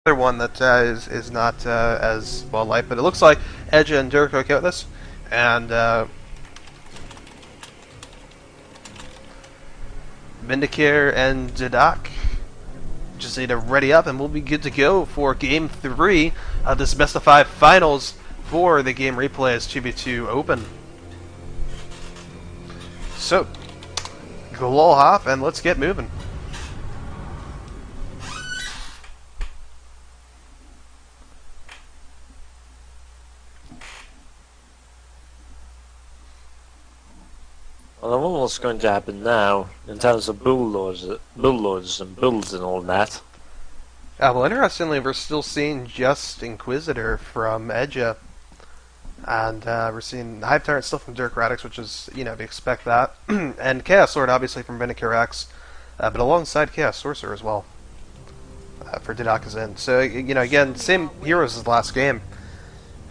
Other one that is not as well liked, but it looks like Edge and Dirk are okay with this, and Vindicare and Didak just need to ready up, and we'll be good to go for Game 3 of this Best of 5 Finals for the Game Replays GR2O Open. So, go all hop, and let's get moving. Well, I wonder what's going to happen now in terms of bulldogs and builds and all that. Well, interestingly, we're still seeing just Inquisitor from Edja, and we're seeing Hive Tyrant still from Dirktjuh, which is, you know, we expect that, and Chaos Sword obviously from Vindicare X, but alongside Chaos Sorcerer as well for Didaka's. So, you know, again, same heroes as last game,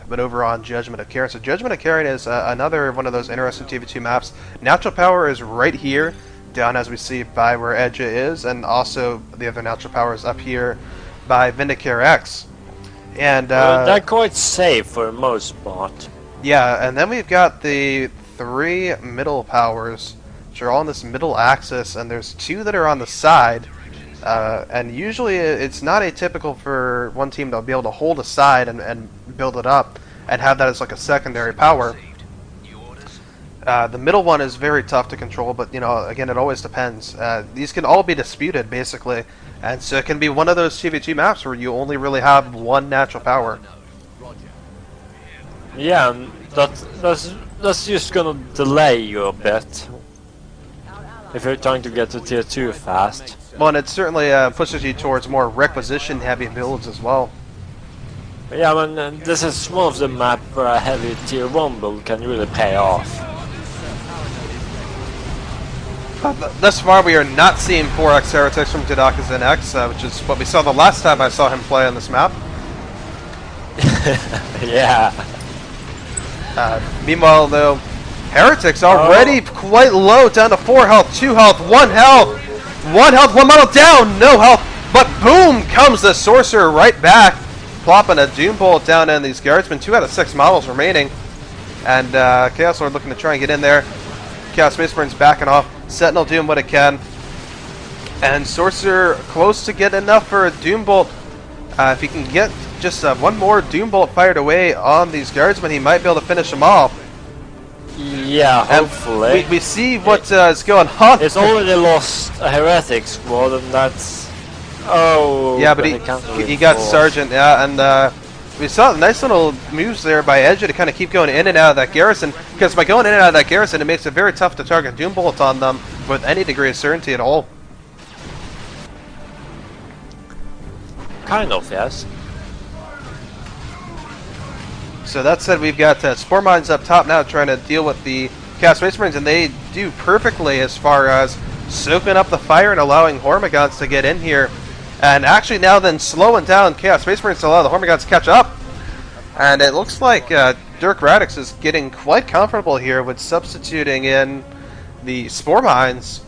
but over on Judgment of Karen. So Judgment of Karen is another one of those interesting TV2 maps. Natural Power is right here, down as we see by where Edja is, and also the other Natural Power is up here by Vindicare X. And they're quite safe for the most part. Yeah, and then we've got the 3 middle powers, which are all on this middle axis, and there's 2 that are on the side. And usually it's not atypical for one team to be able to hold a side and build it up and have that as like a secondary power. The middle one is very tough to control, but you know, again, it always depends. These can all be disputed basically, and so it can be one of those TV2 maps where you only really have one natural power. Yeah, and that's just gonna delay you a bit if you're trying to get to tier 2 fast. Well, and it certainly pushes you towards more requisition-heavy builds as well. Yeah, I mean, this is one of the maps where a heavy tier 1 build can really pay off. Thus far, we are not seeing 4x Heretics from Didaka's X, which is what we saw the last time I saw him play on this map. Yeah. Meanwhile, though, Heretics already quite low, down to 4 health, 2 health, 1 health. 1 health, 1 model down, no health, but boom comes the Sorcerer right back, plopping a Doom Bolt down in these Guardsmen. 2 out of 6 models remaining, and Chaos Lord looking to try and get in there. Chaos Space Marine's backing off, Sentinel doing what it can, and Sorcerer close to get enough for a Doom Bolt. If he can get just 1 more Doom Bolt fired away on these Guardsmen, he might be able to finish them off. Yeah, hopefully. We see what is going on. It's already lost a Heretic squad, and that's... Oh, yeah, but he got Sergeant, yeah, and we saw nice little moves there by Edge to kind of keep going in and out of that garrison, because by going in and out of that garrison, it makes it very tough to target Doom Bolt on them with any degree of certainty at all. Kind of, yes. So that said, we've got Spore Mines up top now trying to deal with the Chaos Space Marines, and they do perfectly as far as soaking up the fire and allowing Hormagaunts to get in here. And actually now then slowing down Chaos Space Marines to allow the Hormagaunts to catch up. And it looks like Dirktjuh is getting quite comfortable here with substituting in the Spore Mines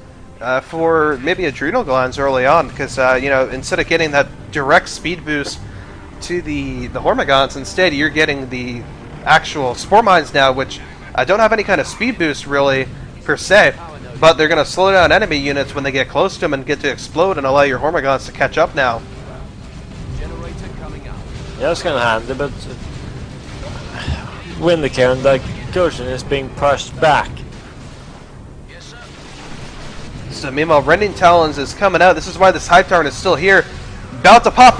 for maybe Adrenal Glands early on, because you know, instead of getting that direct speed boost to the Hormagaunts, instead you're getting the actual Spore Mines now, which don't have any kind of speed boost really per se, but they're going to slow down enemy units when they get close to them and get to explode and allow your Hormagaunts to catch up now. Yeah, it's kind of handy, but Vindicare and that Goshen is being pushed back. So meanwhile, Rending Talons is coming out. This is why this Hive Tyrant is still here. About to pop.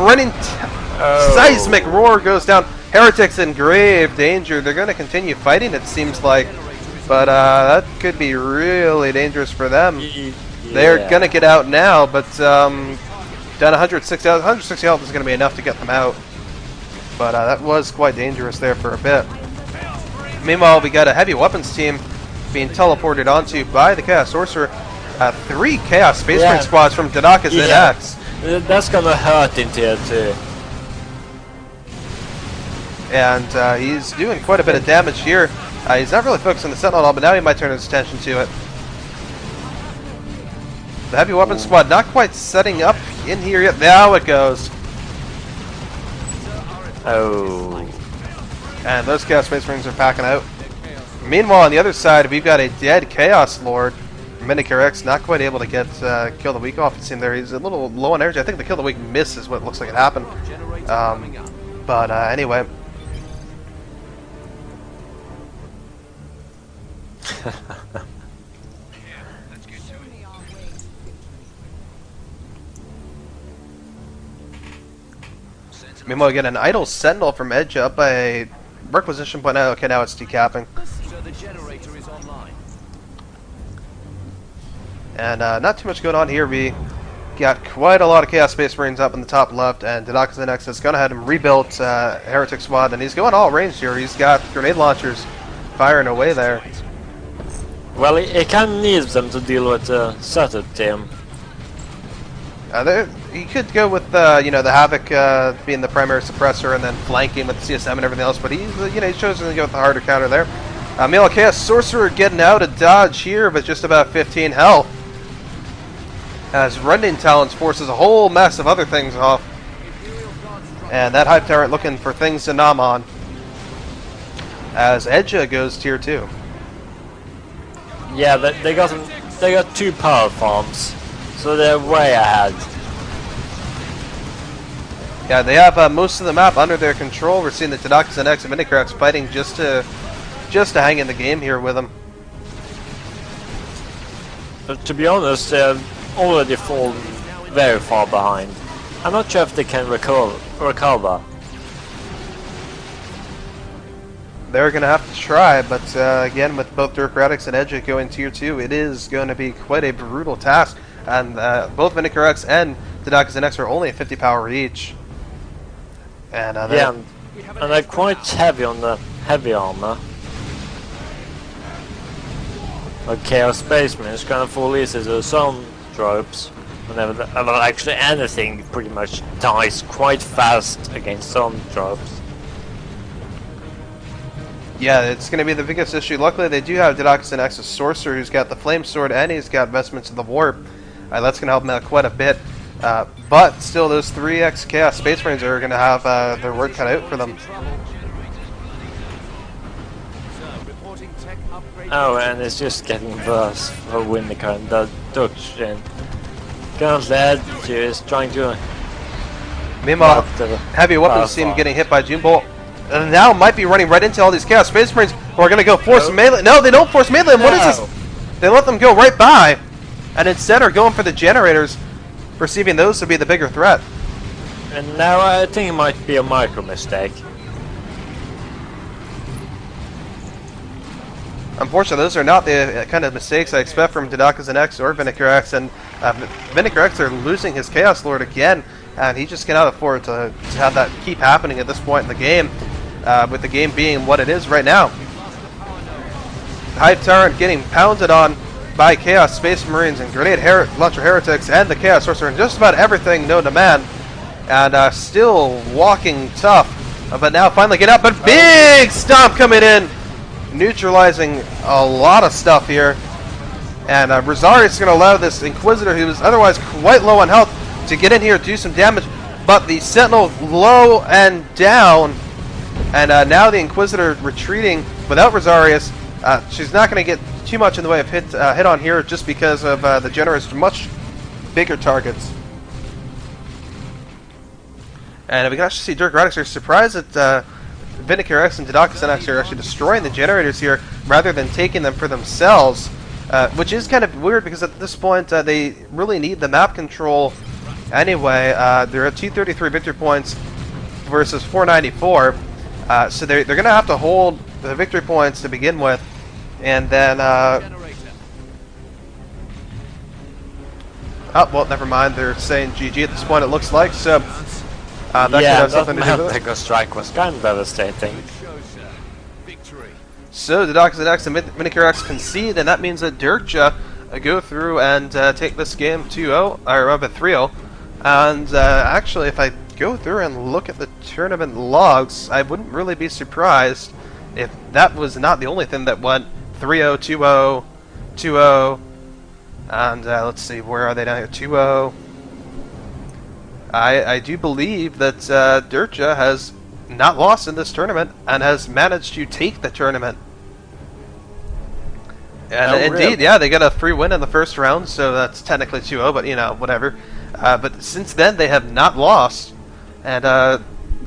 Seismic Roar goes down. Heretics in grave danger. They're going to continue fighting, it seems like. But that could be really dangerous for them. Yeah. They're going to get out now, but down 160 health. 160 health is going to be enough to get them out. But that was quite dangerous there for a bit. Meanwhile, we got a heavy weapons team being teleported onto by the Chaos Sorcerer. 3 Chaos Space Marine squads from Didaka's X. That's going to hurt in tier 2. And he's doing quite a bit of damage here. He's not really focused on the Sentinel at all, but now he might turn his attention to it. The heavy weapons squad not quite setting up in here yet. Now it goes. Oh. And those Chaos Space Marines are packing out. Meanwhile, on the other side, we've got a dead Chaos Lord. Minicar X not quite able to get Kill the Weak off, it seemed there. He's a little low on energy. I think the Kill the Weak miss is what looks like it happened. But anyway. Meanwhile, we get an idle Sentinel from Edge up by a requisition point. Okay, now it's decapping. So the generator is online. And not too much going on here. We got quite a lot of Chaos Space Marines up in the top left, and Didakis X has gone ahead and rebuilt Heretic Squad, and he's going all ranged here. He's got grenade launchers firing away there. Well, he kind of needs them to deal with the setup team. He could go with the Havoc being the primary suppressor and then flanking with the CSM and everything else, but he's he's chosen to go with the harder counter there. Meanwhile, Chaos Sorcerer getting out of dodge here, but just about 15 health. As Rending Talons forces a whole mess of other things off. And that Hive Turret looking for things to nom on. As Edja goes tier 2. Yeah, they got 2 power farms, so they're way ahead. Yeah, they have most of the map under their control. We're seeing the Didakis X and Minicar X fighting just to hang in the game here with them. But to be honest, they're already fallen very far behind. I'm not sure if they can recover. They're going to have to try, but again, with both Dirktjuh and Edge going tier 2, it is going to be quite a brutal task. And both Minicar X and Didakis X are only at 50 power each. And yeah, and they're quite heavy on the heavy armor. Like Chaos Space Marines kind of fall easy to some tropes. Whenever actually anything pretty much dies quite fast against some tropes. Yeah, it's going to be the biggest issue. Luckily, they do have Didakis X, a Sorcerer, who's got the Flame Sword and he's got Vestments of the Warp. That's going to help him out quite a bit. But still, those 3x Chaos Space Marines are going to have their work cut out for them. Oh, and it's just getting worse for Windica and the Dirktjuh. Currently, Dirktjuh is trying to... Meanwhile, heavy weapons team getting hit by June Bolt. And now might be running right into all these Chaos Space Marines who are going to go force melee. No, they don't force melee. No. What is this? They let them go right by, and instead are going for the generators, perceiving those to be the bigger threat. And now I think it might be a micro mistake. Unfortunately, those are not the kind of mistakes I expect from Didakis X or Minicar X, and Minicar X are losing his Chaos Lord again, and he just cannot afford to have that keep happening at this point in the game, with the game being what it is right now. Hive Tyrant getting pounded on by Chaos Space Marines and Grenade Launcher Heretics and the Chaos Sorcerer and just about everything known to man, and still walking tough, but now finally get out, but big stomp coming in, neutralizing a lot of stuff here. And Rosarius is going to allow this Inquisitor, who is otherwise quite low on health, to get in here and do some damage. But the Sentinel low and down. And now the Inquisitor retreating without Rosarius. She's not going to get too much in the way of hit on here just because of the Generous much bigger targets. And we can actually see Dirktjuh are surprised that Minicar X and Didakis X are actually destroying the generators here rather than taking them for themselves, which is kind of weird because at this point they really need the map control anyway. They're at 233 victory points versus 494, so they're going to have to hold the victory points to begin with, and then oh well, never mind. They're saying GG at this point. It looks like so. That could have something to do with it. That strike was kind of devastating. So Didakis X and Minicar X concede, and that means that Dirktjuh go through and take this game 2-0, or rather 3-0. And actually, if I go through and look at the tournament logs, I wouldn't really be surprised if that was not the only thing that went 3-0, 2-0, 2-0, and let's see, where are they down here? 2-0. I do believe that Dirktjuh has not lost in this tournament and has managed to take the tournament. And Oh, indeed, really? yeah, they got a free win in the first round, so that's technically 2-0, but, you know, whatever. But since then, they have not lost. And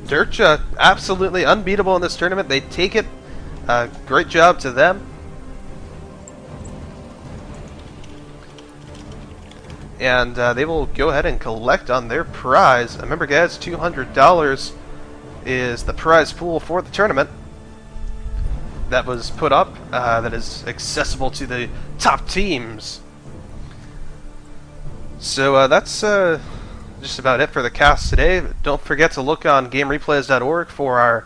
Dirktjuh, absolutely unbeatable in this tournament. They take it. Great job to them. And they will go ahead and collect on their prize. Remember, guys, $200 is the prize pool for the tournament that was put up, that is accessible to the top teams. So that's just about it for the cast today. Don't forget to look on GameReplays.org for our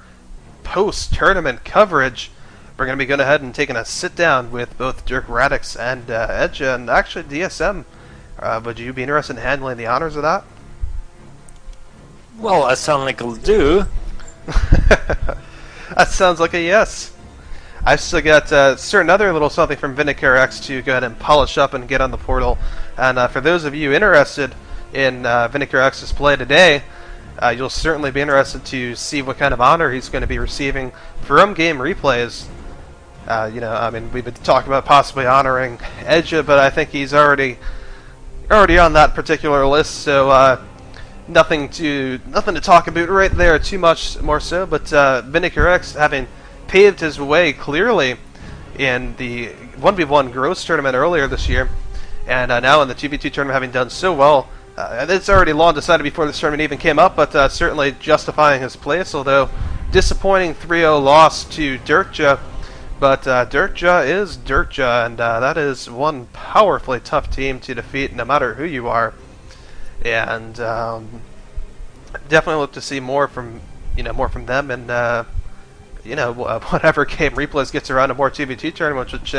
post-tournament coverage. We're going to be going ahead and taking a sit-down with both Dirktjuh and Edja, and actually DSM. Would you be interested in handling the honors of that? Well, I sound like I'll do. That sounds like a yes. I've still got certain other little something from VindicatorX to go ahead and polish up and get on the portal. And for those of you interested in VindicatorX's play today, you'll certainly be interested to see what kind of honor he's going to be receiving from Game Replays. You know, I mean, we've been talking about possibly honoring Edja, but I think he's already on that particular list, so nothing to talk about right there too much more so. But VindicatorX, having paved his way clearly in the 1v1 Gross tournament earlier this year, and now in the 2v2 tournament, having done so well, it's already long decided before this tournament even came up, but certainly justifying his place, although disappointing 3-0 loss to Dirktjuh. But Dirktjuh is Dirktjuh, and that is one powerfully tough team to defeat no matter who you are. And definitely look to see more from them, and whatever Game Replays gets around a more 2v2 tournament, which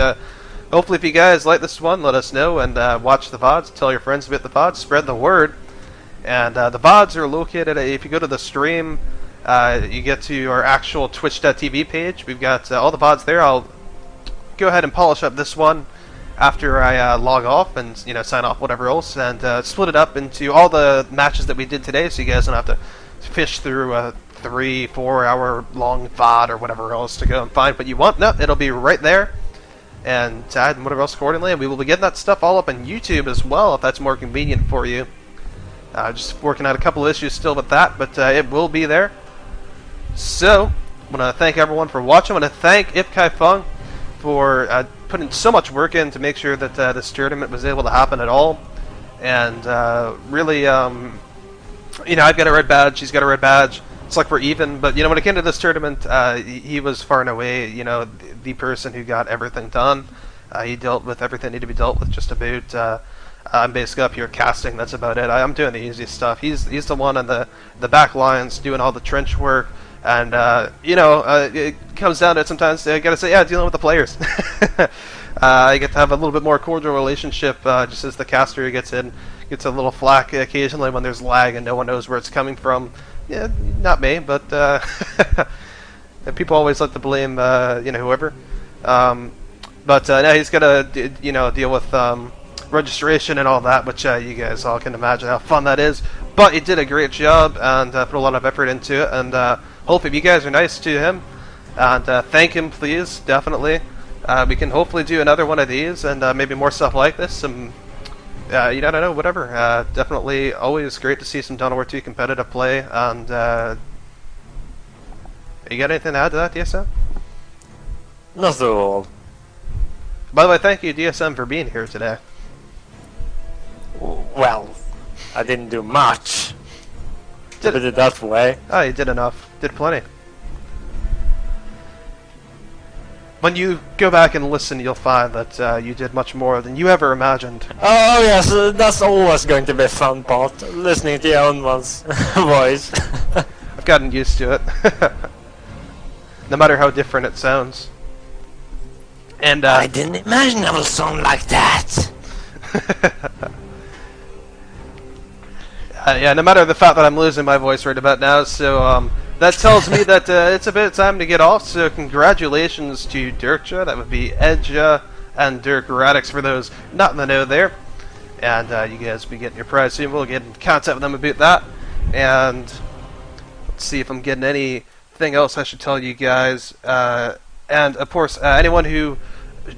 hopefully if you guys like this one, let us know, and watch the VODs, tell your friends about the VODs, spread the word. And the VODs are located, if you go to the stream, you get to our actual twitch.tv page. We've got all the VODs there. I'll go ahead and polish up this one after I log off and sign off, whatever else, and split it up into all the matches that we did today, so you guys don't have to fish through a 3-4 hour long VOD or whatever else to go and find what you want. No, it'll be right there, and add and whatever else accordingly. And we will be getting that stuff all up on YouTube as well, if that's more convenient for you. Just working out a couple of issues still with that, but it will be there. So, I want to thank everyone for watching. I want to thank Ipkai Fung for putting so much work in to make sure that this tournament was able to happen at all. And really, I've got a red badge, he's got a red badge. It's like we're even, but when it came to this tournament, he was far and away, the person who got everything done. He dealt with everything that needed to be dealt with just about. I'm basically up here casting, that's about it. I'm doing the easiest stuff. He's the one on the back lines doing all the trench work. And, it comes down to it sometimes, I gotta say, dealing with the players. I get to have a little bit more cordial relationship, just as the caster gets a little flack occasionally when there's lag and no one knows where it's coming from. Yeah, not me, but, people always like to blame, whoever. But now he's gotta, deal with, registration and all that, which you guys all can imagine how fun that is. But he did a great job and put a lot of effort into it, and hopefully you guys are nice to him, and thank him, please, definitely. We can hopefully do another one of these, and maybe more stuff like this, some, I don't know, whatever. Definitely always great to see some Dawn of War 2 competitive play, and you got anything to add to that, DSM? Not at all. By the way, thank you, DSM, for being here today. Well, I didn't do much. Put it that way. Oh, you did enough. Did plenty. When you go back and listen, you'll find that you did much more than you ever imagined. Oh yes, that's always going to be a fun part, listening to your own one's voice. I've gotten used to it. No matter how different it sounds. And I didn't imagine I would sound like that. Yeah, no matter the fact that I'm losing my voice right about now, so that tells me that it's a bit time to get off. So congratulations to Dirktjuh. That would be Edja and Dirktjuh for those not in the know there. And you guys will be getting your prize soon. We'll get in contact with them about that. And let's see if I'm getting any thing else I should tell you guys, and of course, anyone who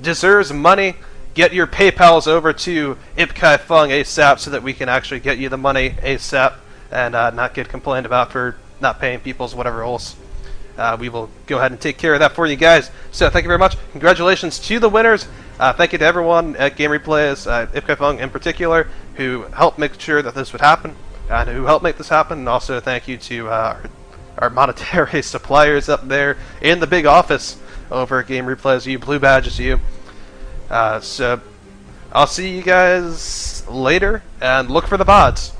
deserves money, get your PayPals over to Ipkai Fung ASAP so that we can actually get you the money ASAP and not get complained about for not paying people's whatever else. We will go ahead and take care of that for you guys. So thank you very much. Congratulations to the winners. Thank you to everyone at Game Replays, Ipkai Fung in particular, who helped make sure that this would happen, and who helped make this happen. And also thank you to our monetary suppliers up there in the big office over at Game Replays, you Blue Badges, you. So I'll see you guys later, and look for the VODs.